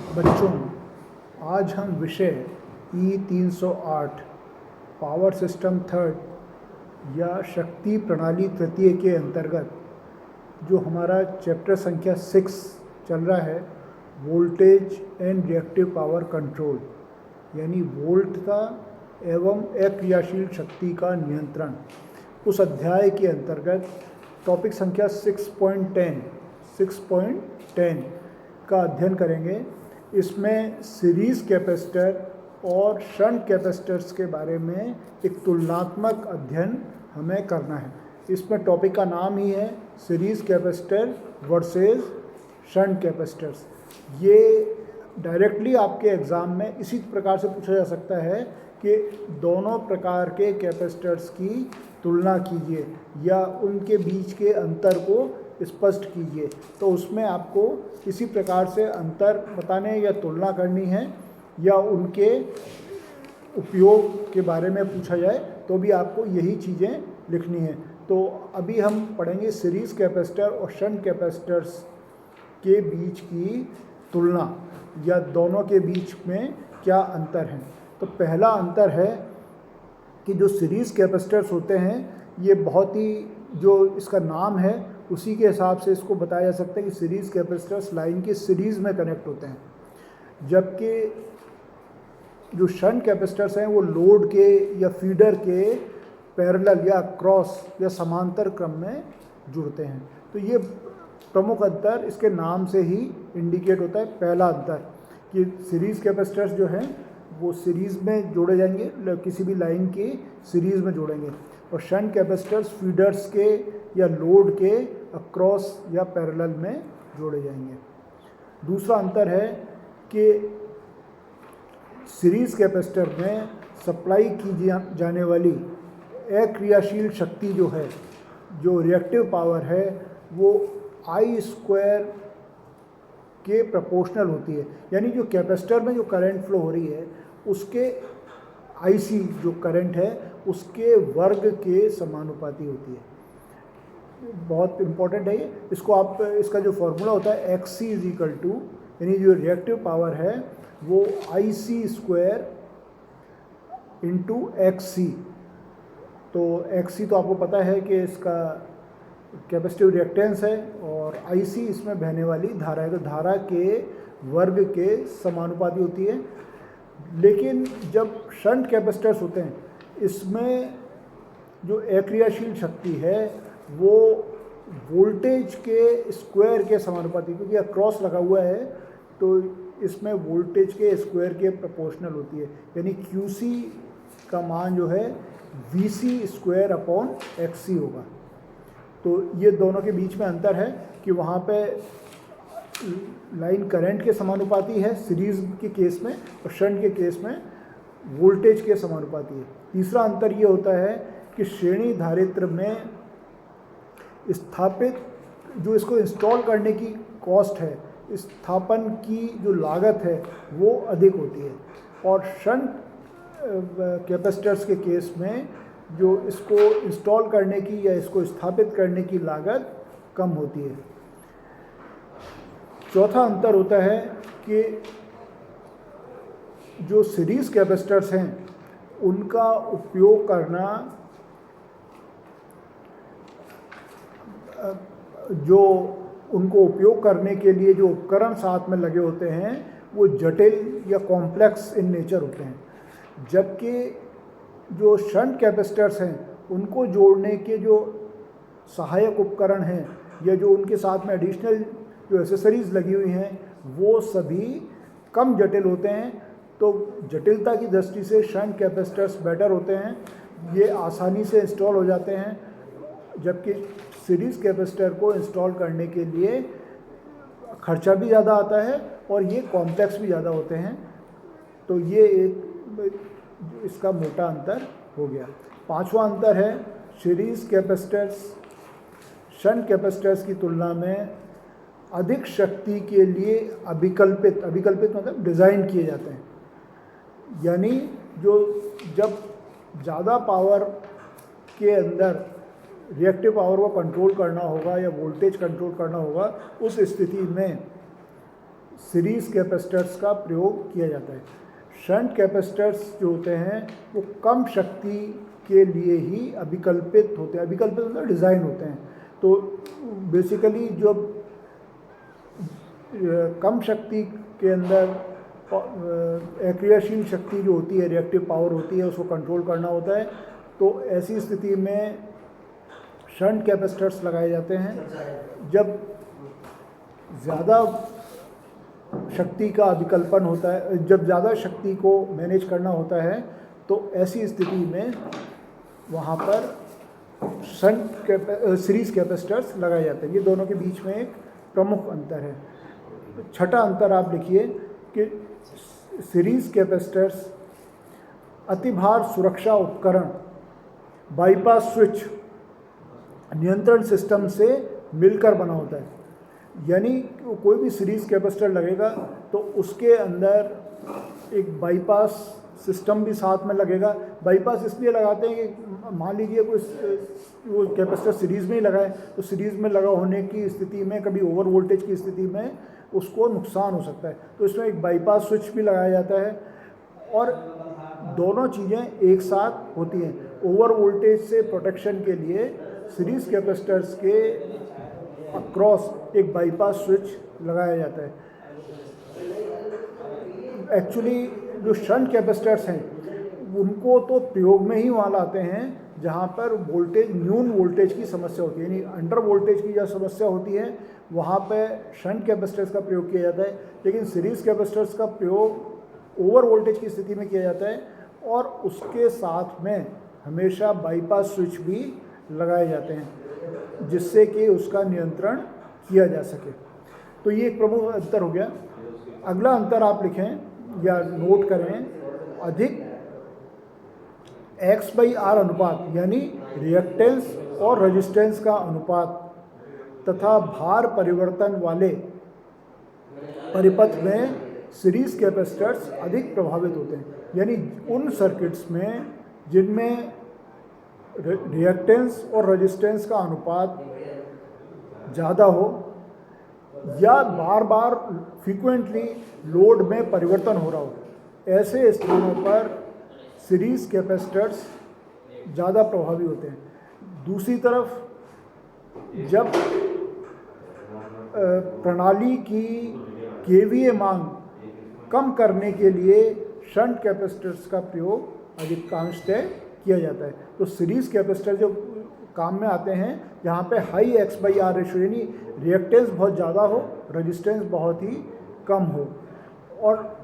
बच्चों, आज हम विषय E308 पावर सिस्टम थर्ड या शक्ति प्रणाली तृतीय के अंतर्गत जो हमारा चैप्टर संख्या 6 चल रहा है, voltage and reactive power control, यानी वोल्ट का एवं अक्रियाशील शक्ति का नियंत्रण, उस अध्याय के अंतर्गत टॉपिक संख्या 6.10 का अध्ययन करेंगे। इसमें सीरीज़ कैपेसिटर और शंट कैपेसिटर्स के बारे में एक तुलनात्मक अध्ययन हमें करना है। इसमें टॉपिक का नाम ही है series capacitor versus shunt capacitors. ये डायरेक्टली आपके एग्ज़ाम में इसी प्रकार से पूछा जा सकता है कि दोनों प्रकार के कैपेसिटर्स की तुलना कीजिए या उनके बीच के अंतर को स्पष्ट कीजिए। तो उसमें आपको किसी प्रकार से अंतर बताने या तुलना करनी है या उनके उपयोग के बारे में पूछा जाए तो भी आपको यही चीज़ें लिखनी है। तो अभी हम पढ़ेंगे सीरीज़ कैपेसिटर और शंट कैपेसिटर्स के बीच की तुलना या दोनों के बीच में क्या अंतर है। तो पहला अंतर है कि जो सीरीज़ कैपेसिटर्स होते हैं, ये बहुत ही, जो इसका नाम है उसी के हिसाब से इसको बताया जा सकता है कि सीरीज़ कैपेसिटर्स लाइन के सीरीज़ में कनेक्ट होते हैं, जबकि जो शंट कैपेसिटर्स हैं वो लोड के या फीडर के पैरेलल या क्रॉस या समांतर क्रम में जुड़ते हैं। तो ये प्रमुख अंतर इसके नाम से ही इंडिकेट होता है। पहला अंतर कि सीरीज़ कैपेसिटर्स जो हैं वो सीरीज़ में जोड़े जाएंगे, किसी भी लाइन की सीरीज़ में जोड़ेंगे, और शंट कैपेसिटर्स फीडर्स के या लोड के अक्रॉस या पैरेलल में जोड़े जाएंगे। दूसरा अंतर है कि सीरीज़ कैपेसिटर में सप्लाई की जाने वाली अक्रियाशील शक्ति जो है, जो रिएक्टिव पावर है, वो I² के प्रोपोर्शनल होती है। यानी जो कैपेसिटर में जो करंट फ्लो हो रही है उसके IC जो करंट है उसके वर्ग के समानुपाती होती है। बहुत इंपॉर्टेंट है ये। इसको आप, इसका जो फॉर्मूला होता है XC = यानी जो रिएक्टिव पावर है वो IC² × XC। तो XC तो आपको पता है कि इसका कैपेसिटिव रिएक्टेंस है और IC इसमें बहने वाली धारा है, तो धारा के वर्ग के समानुपाती होती है। लेकिन जब शंट कैपेसिटर्स होते हैं, इसमें जो अक्रियाशील शक्ति है वो वोल्टेज के स्क्वायर के समानुपाती, क्योंकि अक्रॉस लगा हुआ है तो इसमें वोल्टेज के स्क्वायर के प्रोपोर्शनल होती है। यानी QC का मान जो है VC² / XC होगा। तो ये दोनों के बीच में अंतर है कि वहाँ पे लाइन करंट के समानुपाती है सीरीज़ के केस में, और शंट के केस में वोल्टेज के समानुपाती है। तीसरा अंतर ये होता है कि श्रेणी धारित्र में स्थापित, जो इसको इंस्टॉल करने की कॉस्ट है, स्थापन की जो लागत है वो अधिक होती है, और शंट कैपेसिटर्स के केस में जो इसको इंस्टॉल करने की या इसको स्थापित करने की लागत कम होती है। चौथा अंतर होता है कि जो सीरीज़ कैपेसिटर्स हैं उनका उपयोग करना, जो उनको उपयोग करने के लिए जो उपकरण साथ में लगे होते हैं वो जटिल या कॉम्प्लेक्स इन नेचर होते हैं, जबकि जो शंट कैपेसिटर्स हैं उनको जोड़ने के जो सहायक उपकरण हैं या जो उनके साथ में एडिशनल जो एसेसरीज़ लगी हुई हैं वो सभी कम जटिल होते हैं। तो जटिलता की दृष्टि से शंट कैपेसिटर्स बेटर होते हैं, ये आसानी से इंस्टॉल हो जाते हैं, जबकि सीरीज़ कैपेसिटर को इंस्टॉल करने के लिए खर्चा भी ज़्यादा आता है और ये कॉम्प्लेक्स भी ज़्यादा होते हैं। तो ये एक इसका मोटा अंतर हो गया। पांचवा अंतर है सीरीज़ कैपेसिटर्स शंट कैपेसिटर्स की तुलना में अधिक शक्ति के लिए अभिकल्पित मतलब डिज़ाइन किए जाते हैं। यानी जब ज़्यादा पावर के अंदर रिएक्टिव पावर को कंट्रोल करना होगा या वोल्टेज कंट्रोल करना होगा, उस स्थिति में सीरीज़ कैपेसिटर्स का प्रयोग किया जाता है। शंट कैपेसिटर्स जो होते हैं वो कम शक्ति के लिए ही अभिकल्पित होते हैं, अभिकल्पित मतलब डिज़ाइन होते हैं। तो बेसिकली जो कम शक्ति के अंदर क्रियाशील शक्ति जो होती है, रिएक्टिव पावर होती है, उसको कंट्रोल करना होता है। तो ऐसी स्थिति में शंट कैपेसिटर्स लगाए जाते हैं। जब ज़्यादा शक्ति का अभिकल्पन होता है, जब ज़्यादा शक्ति को मैनेज करना होता है, तो ऐसी स्थिति में वहाँ पर सीरीज़ कैपेसिटर्स लगाए जाते हैं। ये दोनों के बीच में एक प्रमुख अंतर है। छठा अंतर आप लिखिए कि सीरीज़ कैपेसिटर्स अतिभार सुरक्षा उपकरण, बाईपास स्विच, नियंत्रण सिस्टम से मिलकर बना होता है। यानी कोई भी सीरीज़ कैपेसिटर लगेगा तो उसके अंदर एक बाईपास सिस्टम भी साथ में लगेगा। बाईपास इसलिए लगाते हैं कि मान लीजिए कोई वो कैपेसिटर सीरीज़ में ही लगा है, तो सीरीज़ में लगा होने की स्थिति में कभी ओवर वोल्टेज की स्थिति में उसको नुकसान हो सकता है, तो इसमें एक बाईपास स्विच भी लगाया जाता है। और दोनों चीज़ें एक साथ होती हैं। ओवर वोल्टेज से प्रोटेक्शन के लिए सीरीज़ कैपेसिटर्स के अक्रॉस एक बाईपास स्विच लगाया जाता है। एक्चुअली जो शंट कैपेसिटर्स हैं उनको तो प्रयोग में ही वहाँ लाते हैं जहाँ पर वोल्टेज, न्यून वोल्टेज की समस्या होती है, यानी अंडर वोल्टेज की जो समस्या होती है वहाँ पे शंट कैपेसिटर्स का प्रयोग किया जाता है। लेकिन सीरीज़ कैपेसिटर्स का प्रयोग ओवर वोल्टेज की स्थिति में किया जाता है और उसके साथ में हमेशा बाईपास स्विच भी लगाए जाते हैं जिससे कि उसका नियंत्रण किया जा सके। तो ये एक प्रमुख अंतर हो गया। अगला अंतर आप लिखें या नोट करें, अधिक X/R अनुपात यानी रिएक्टेंस और रेजिस्टेंस का अनुपात तथा भार परिवर्तन वाले परिपथ में सीरीज़ कैपेसिटर्स अधिक प्रभावित होते हैं। यानी उन सर्किट्स में जिनमें रिएक्टेंस और रेजिस्टेंस का अनुपात ज़्यादा हो या बार बार फ्रीक्वेंटली लोड में परिवर्तन हो रहा हो, ऐसे स्थानों पर सीरीज़ कैपेसिटर्स ज़्यादा प्रभावी होते हैं। दूसरी तरफ जब प्रणाली की केवीए मांग कम करने के लिए शंट कैपेसिटर्स का प्रयोग अधिकांशतः किया जाता है। तो सीरीज़ कैपेसिटर जो काम में आते हैं जहाँ पे हाई X/R रेशियो यानी रिएक्टेंस बहुत ज़्यादा हो, रेजिस्टेंस बहुत ही कम हो, और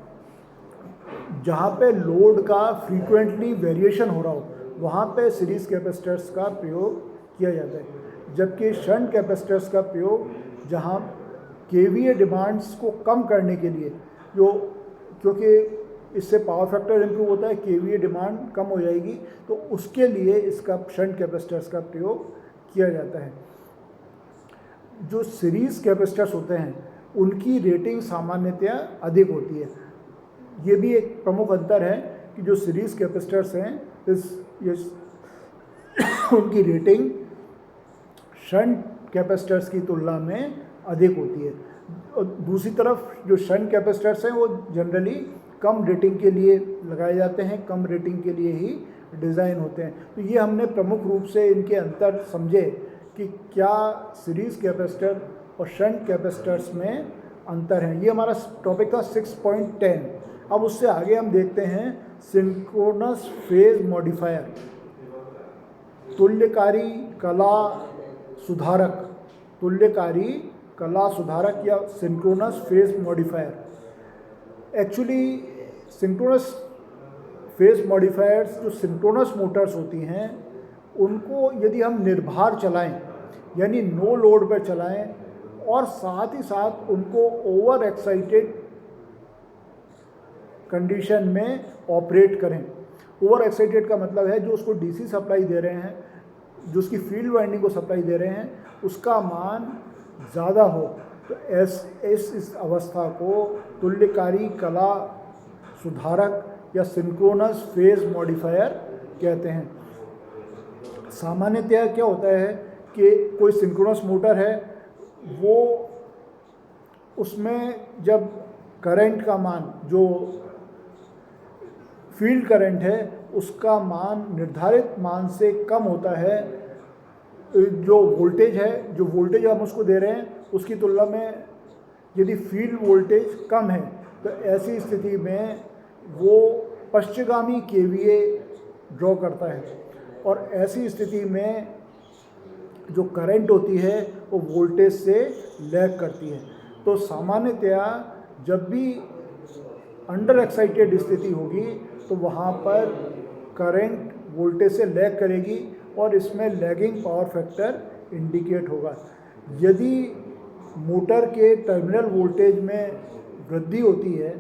जहाँ पे लोड का फ्रीक्वेंटली वेरिएशन हो रहा हो, वहाँ पे सीरीज़ कैपेसिटर्स का प्रयोग किया जाता है। जबकि शंट कैपेसिटर्स का प्रयोग जहाँ केवीए डिमांड्स को कम करने के लिए, जो क्योंकि इससे पावर फैक्टर इम्प्रूव होता है, केवीए डिमांड कम हो जाएगी, तो उसके लिए इसका शंट कैपेसिटर्स का प्रयोग किया जाता है। जो सीरीज़ कैपेसिटर्स होते हैं उनकी रेटिंग सामान्यतया अधिक होती है। ये भी एक प्रमुख अंतर है कि जो सीरीज़ कैपेसिटर्स हैं उनकी रेटिंग शंट कैपेसिटर्स की तुलना में अधिक होती है। और दूसरी तरफ जो शंट कैपेसिटर्स हैं वो जनरली कम रेटिंग के लिए लगाए जाते हैं, कम रेटिंग के लिए ही डिज़ाइन होते हैं। तो ये हमने प्रमुख रूप से इनके अंतर समझे कि क्या सीरीज़ कैपेसिटर और शंट कैपेसिटर्स में अंतर है। ये हमारा टॉपिक था 6.10। अब उससे आगे हम देखते हैं सिंक्रोनस फेज मॉडिफायर, तुल्यकारी कला सुधारक, तुल्यकारी कला सुधारक या synchronous phase modifier. Actually synchronous phase modifiers जो सिंक्रोनस मोटर्स होती हैं उनको यदि हम निर्भर चलाएं यानी नो लोड पर चलाएं और साथ ही साथ उनको ओवर एक्साइटेड कंडीशन में ऑपरेट करें। ओवर एक्साइटेड का मतलब है जो उसको डीसी सप्लाई दे रहे हैं, जो उसकी फील्ड वाइंडिंग को सप्लाई दे रहे हैं, उसका मान ज़्यादा हो, तो इस अवस्था को तुल्यकारी कला सुधारक या सिंक्रोनस फेज मॉडिफायर कहते हैं। सामान्यतया क्या होता है कि कोई सिंक्रोनस मोटर है, वो उसमें जब करंट का मान, जो फील्ड करंट है उसका मान निर्धारित मान से कम होता है, जो वोल्टेज है, जो वोल्टेज हम उसको दे रहे हैं उसकी तुलना में यदि फील्ड वोल्टेज कम है तो ऐसी स्थिति में वो पश्चगामी केवीए ड्रॉ करता है, और ऐसी स्थिति में जो करंट होती है वो वोल्टेज से लैग करती है। तो सामान्यतया जब भी अंडर एक्साइटेड स्थिति होगी तो वहाँ पर करंट वोल्टेज से लैग करेगी और इसमें लैगिंग पावर फैक्टर इंडिकेट होगा। यदि मोटर के टर्मिनल वोल्टेज में वृद्धि होती है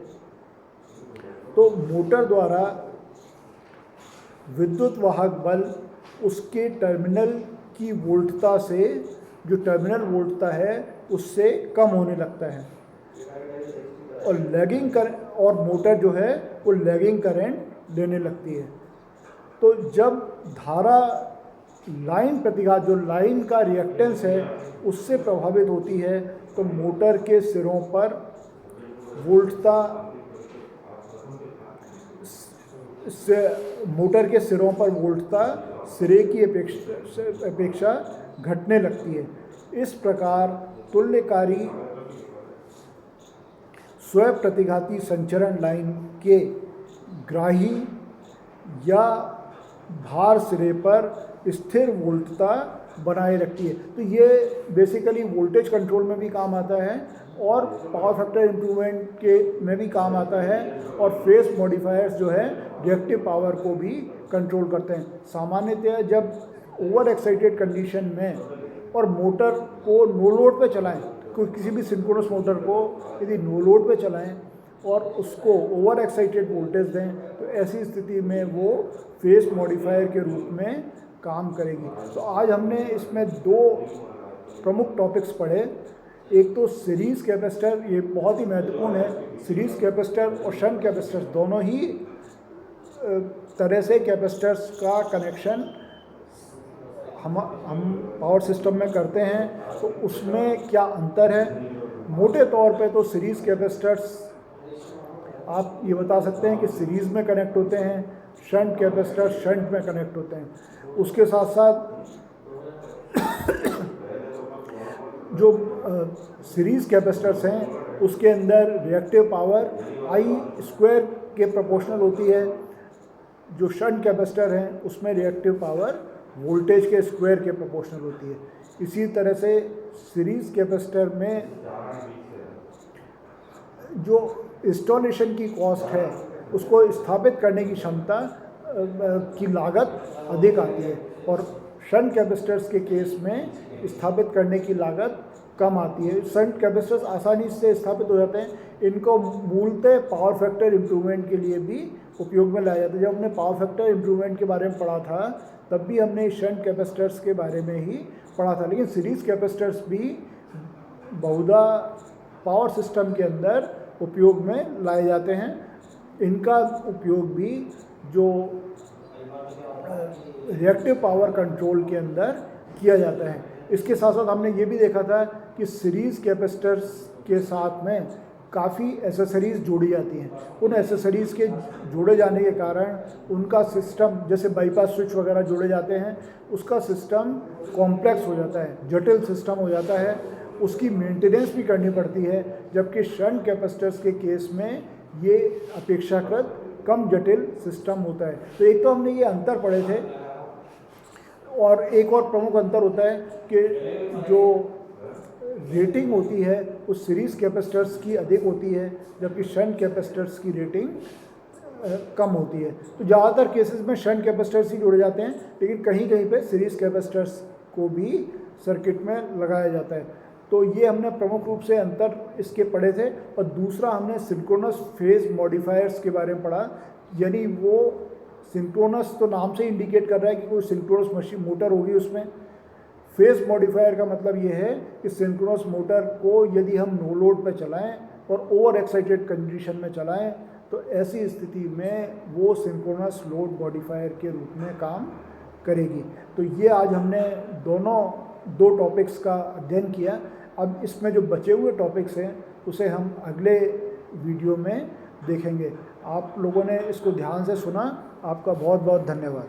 तो मोटर द्वारा विद्युत वाहक बल उसके टर्मिनल की वोल्टता से, जो टर्मिनल वोल्टता है उससे कम होने लगता है, और लैगिंग करंट, और मोटर जो है वो लैगिंग करंट लेने लगती है। तो जब धारा लाइन प्रतिघात, जो लाइन का रिएक्टेंस है उससे प्रभावित होती है तो मोटर के सिरों पर वोल्टता सिरे की अपेक्षा घटने लगती है। इस प्रकार तुल्यकारी स्वयं प्रतिघाती संचरण लाइन के ग्राही या भार सिरे पर स्थिर वोल्टता बनाए रखती है। तो ये बेसिकली वोल्टेज कंट्रोल में भी काम आता है और पावर फैक्टर इम्प्रूवमेंट के में भी काम आता है, और फेस मॉडिफायर्स जो है रिएक्टिव पावर को भी कंट्रोल करते हैं। सामान्यतः जब ओवर एक्साइटेड कंडीशन में और मोटर को नो लोड पे चलाएं, किसी भी सिंक्रोनस मोटर को यदि नो लोड पे चलाएं और उसको ओवर एक्साइटेड वोल्टेज दें तो ऐसी स्थिति में वो फेस मॉडिफायर के रूप में काम करेगी। तो आज हमने इसमें दो प्रमुख टॉपिक्स पढ़े। एक तो सीरीज़ कैपेसिटर, ये बहुत ही महत्वपूर्ण है। सीरीज़ कैपेसिटर और शंट कैपेसिटर दोनों ही तरह से कैपेसिटर्स का कनेक्शन हम पावर सिस्टम में करते हैं, तो उसमें क्या अंतर है। मोटे तौर पे तो सीरीज़ कैपेसिटर्स आप ये बता सकते हैं कि सीरीज़ में कनेक्ट होते हैं, शंट कैपेसिटर शंट में कनेक्ट होते हैं। उसके साथ साथ जो सीरीज़ कैपेसिटर्स हैं उसके अंदर रिएक्टिव पावर आई स्क्वायर के प्रोपोर्शनल होती है। जो शंट कैपेसिटर हैं उसमें रिएक्टिव पावर वोल्टेज के स्क्वायर के प्रोपोर्शनल होती है। इसी तरह से सीरीज़ कैपेसिटर में जो इंस्टॉलेशन की कॉस्ट है, उसको स्थापित करने की क्षमता की लागत अधिक आती है, और शंट कैपेसिटर्स के केस में स्थापित करने की लागत कम आती है। शंट कैपेसिटर्स आसानी से स्थापित हो जाते हैं। इनको मूलतः पावर फैक्टर इम्प्रूवमेंट के लिए भी उपयोग में लाया जाता है। जब हमने पावर फैक्टर इम्प्रूवमेंट के बारे में पढ़ा था तब भी हमने शंट कैपेसिटर्स के बारे में ही पढ़ा था, लेकिन सीरीज़ कैपेसिटर्स भी बहुधा पावर सिस्टम के अंदर उपयोग में लाए जाते हैं। इनका उपयोग भी जो रिएक्टिव पावर कंट्रोल के अंदर किया जाता है। इसके साथ साथ हमने ये भी देखा था कि सीरीज़ कैपेसिटर्स के साथ में काफ़ी एसेसरीज़ जोड़ी जाती हैं। उन एसेसरीज़ के जोड़े जाने के कारण उनका सिस्टम, जैसे बाईपास स्विच वगैरह जोड़े जाते हैं, उसका सिस्टम कॉम्प्लेक्स हो जाता है, जटिल सिस्टम हो जाता है, उसकी मेंटेनेंस भी करनी पड़ती है। जबकि शंट कैपेसिटर्स के केस में ये अपेक्षाकृत कम जटिल सिस्टम होता है। तो एक तो हमने ये अंतर पढ़े थे, और एक और प्रमुख अंतर होता है कि जो रेटिंग होती है वो सीरीज़ कैपेसिटर्स की अधिक होती है, जबकि शंट कैपेसिटर्स की रेटिंग कम होती है। तो ज़्यादातर केसेस में शंट कैपेसिटर्स ही जोड़े जाते हैं, लेकिन कहीं कहीं पे सीरीज़ कैपेसिटर्स को भी सर्किट में लगाया जाता है। तो ये हमने प्रमुख रूप से अंतर इसके पढ़े थे। और दूसरा हमने सिंक्रोनस फेज मॉडिफायर्स के बारे में पढ़ा, यानी वो सिंक्रोनस तो नाम से इंडिकेट कर रहा है कि कोई सिंक्रोनस मशीन मोटर होगी उसमें। फेज मॉडिफायर का मतलब ये है कि सिंक्रोनस मोटर को यदि हम नो लोड पे चलाएं और ओवर एक्साइटेड कंडीशन में चलाएं तो ऐसी स्थिति में वो सिंक्रोनस लोड मॉडिफायर के रूप में काम करेगी। तो ये आज हमने दो टॉपिक्स का अध्ययन किया। अब इसमें जो बचे हुए टॉपिक्स हैं उसे हम अगले वीडियो में देखेंगे। आप लोगों ने इसको ध्यान से सुना, आपका बहुत बहुत धन्यवाद।